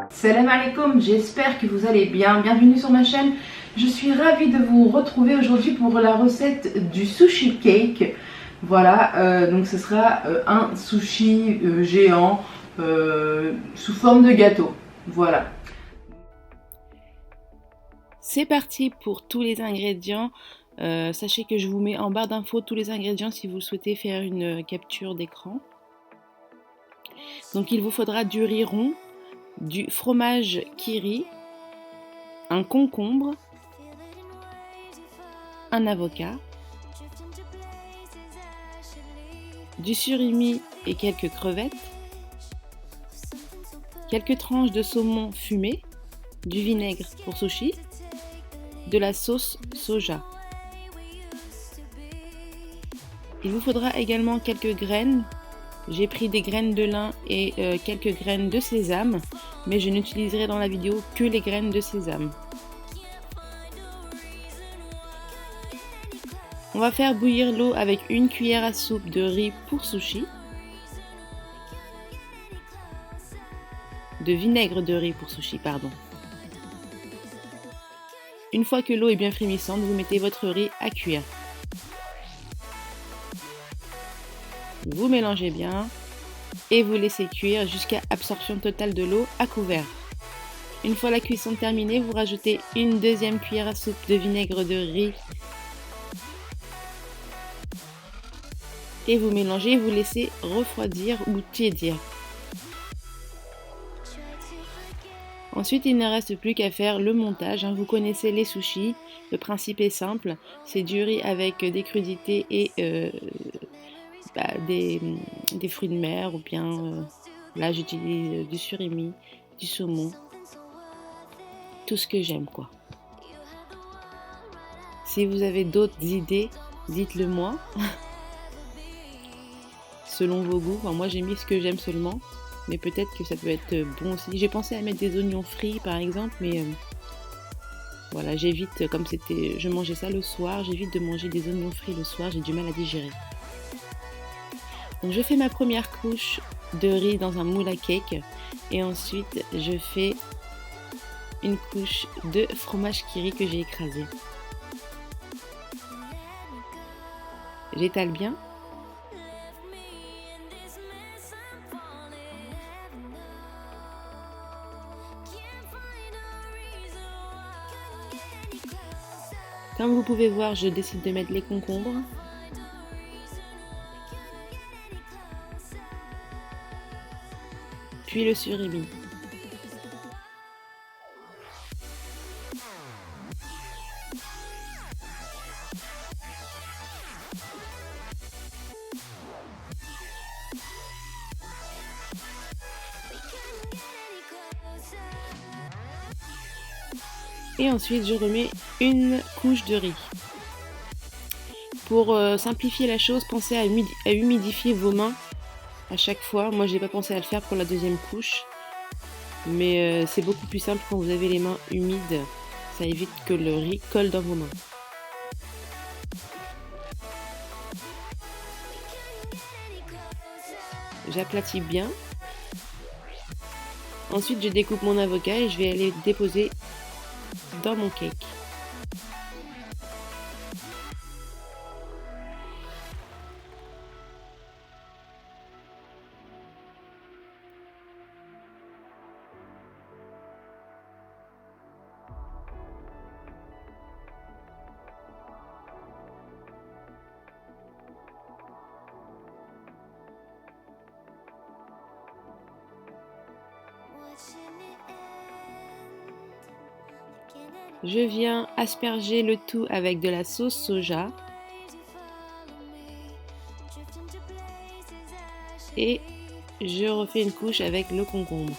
Salam alaikum, j'espère que vous allez bien. Bienvenue sur ma chaîne. Je suis ravie de vous retrouver aujourd'hui pour la recette du sushi cake. Voilà, donc ce sera un sushi géant sous forme de gâteau. Voilà. C'est parti pour tous les ingrédients. Sachez que je vous mets en barre d'infos tous les ingrédients si vous souhaitez faire une capture d'écran. Donc il vous faudra du riz rond, du fromage kiri, un concombre, un avocat, du surimi et quelques crevettes, quelques tranches de saumon fumé, du vinaigre pour sushi, de la sauce soja. Il vous faudra également quelques graines. J'ai pris des graines de lin et quelques graines de sésame, mais je n'utiliserai dans la vidéo que les graines de sésame. On va faire bouillir l'eau avec une cuillère à soupe de riz pour sushi, de vinaigre de riz pour sushi, pardon. Une fois que l'eau est bien frémissante, vous mettez votre riz à cuire. Vous mélangez bien et vous laissez cuire jusqu'à absorption totale de l'eau à couvert. Une fois la cuisson terminée, vous rajoutez une deuxième cuillère à soupe de vinaigre de riz et vous mélangez et vous laissez refroidir ou tiédir. Ensuite, il ne reste plus qu'à faire le montage. Vous connaissez les sushis, le principe est simple, c'est du riz avec des crudités et des fruits de mer, ou bien là j'utilise du surimi, du saumon, tout ce que j'aime quoi. Si vous avez d'autres idées, dites-le moi, selon vos goûts. Enfin, moi j'ai mis ce que j'aime seulement, mais peut-être que ça peut être bon aussi. J'ai pensé à mettre des oignons frits par exemple, mais voilà, j'évite, comme je mangeais ça le soir, j'évite de manger des oignons frits le soir, j'ai du mal à digérer. Donc je fais ma première couche de riz dans un moule à cake et ensuite je fais une couche de fromage kiri que j'ai écrasé. J'étale bien. Comme vous pouvez voir, je décide de mettre les concombres. Puis le surimi. Et ensuite, je remets une couche de riz. Pour simplifier la chose, pensez à humidifier vos mains à chaque fois. Moi, j'ai pas pensé à le faire pour la deuxième couche, mais c'est beaucoup plus simple quand vous avez les mains humides. Ça évite que le riz colle dans vos mains. J'aplatis bien. Ensuite, je découpe mon avocat et je vais aller le déposer dans mon cake. Je viens asperger le tout avec de la sauce soja et je refais une couche avec le concombre.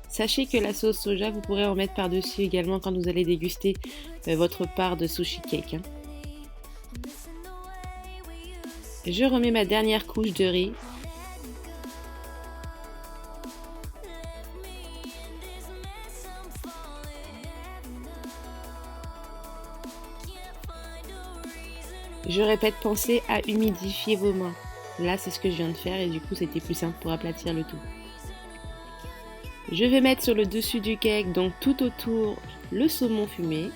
Sachez que la sauce soja, vous pourrez en mettre par-dessus également quand vous allez déguster votre part de sushi cake. Je remets ma dernière couche de riz. Je répète, pensez à humidifier vos mains. Là, c'est ce que je viens de faire et du coup, c'était plus simple pour aplatir le tout. Je vais mettre sur le dessus du cake, donc tout autour, le saumon fumé.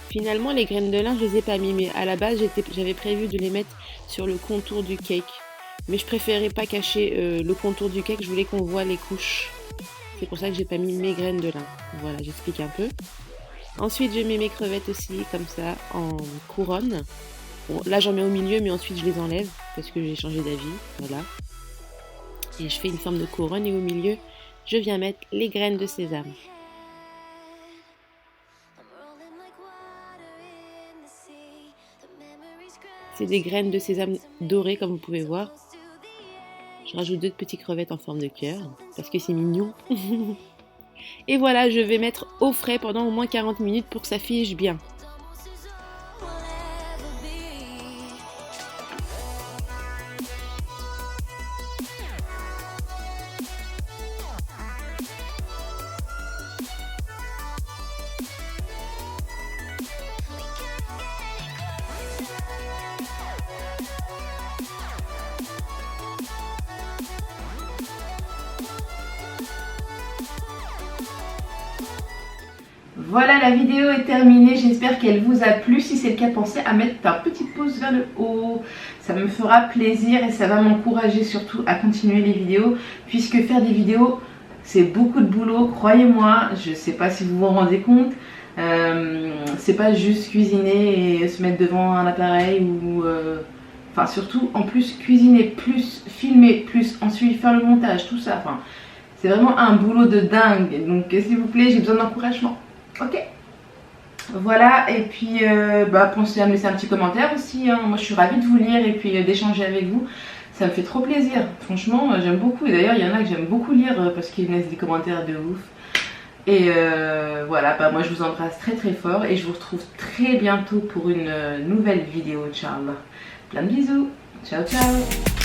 Finalement, les graines de lin, je les ai pas mis, mais à la base, j'avais prévu de les mettre sur le contour du cake. Mais je préférais pas cacher le contour du cake, je voulais qu'on voit les couches. C'est pour ça que j'ai pas mis mes graines de lin. Voilà, j'explique un peu. Ensuite, je mets mes crevettes aussi, comme ça, en couronne. Bon, là, j'en mets au milieu, mais ensuite, je les enlève parce que j'ai changé d'avis. Voilà. Et je fais une forme de couronne et au milieu, je viens mettre les graines de sésame. C'est des graines de sésame dorées, comme vous pouvez voir. Je rajoute 2 petites crevettes en forme de cœur, parce que c'est mignon. Et voilà, je vais mettre au frais pendant au moins 40 minutes pour que ça fige bien. Voilà, la vidéo est terminée, j'espère qu'elle vous a plu. Si c'est le cas, pensez à mettre un petit pouce vers le haut, ça me fera plaisir et ça va m'encourager surtout à continuer les vidéos, puisque faire des vidéos c'est beaucoup de boulot, croyez-moi. Je sais pas si vous vous rendez compte, c'est pas juste cuisiner et se mettre devant un appareil ou enfin surtout en plus cuisiner plus, filmer plus, ensuite faire le montage, tout ça, enfin c'est vraiment un boulot de dingue. Donc s'il vous plaît, j'ai besoin d'encouragement. Ok, voilà, et puis pensez à me laisser un petit commentaire aussi, hein. Moi je suis ravie de vous lire et puis d'échanger avec vous, ça me fait trop plaisir, franchement j'aime beaucoup. Et d'ailleurs il y en a que j'aime beaucoup lire parce qu'ils laissent des commentaires de ouf. Et voilà, moi je vous embrasse très très fort et je vous retrouve très bientôt pour une nouvelle vidéo. Ciao, plein de bisous, ciao ciao.